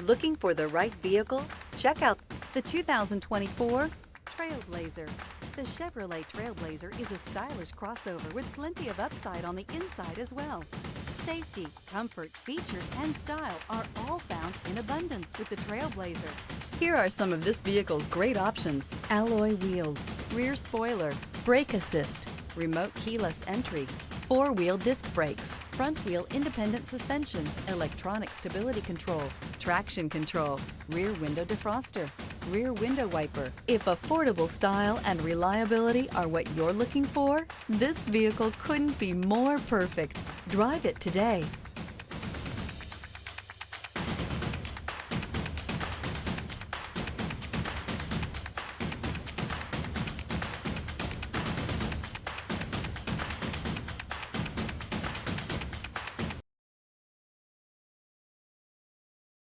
Looking for the right vehicle? Check out the 2024 Trailblazer. The Chevrolet Trailblazer is a stylish crossover with plenty of upside on the inside as well. Safety, comfort, features, and style are all found in abundance with the Trailblazer. Here are some of this vehicle's great options: alloy wheels, rear spoiler, brake assist, remote keyless entry, four-wheel disc brakes, front-wheel independent suspension, electronic stability control, traction control, rear window defroster, rear window wiper. If affordable style and reliability are what you're looking for, this vehicle couldn't be more perfect. Drive it today.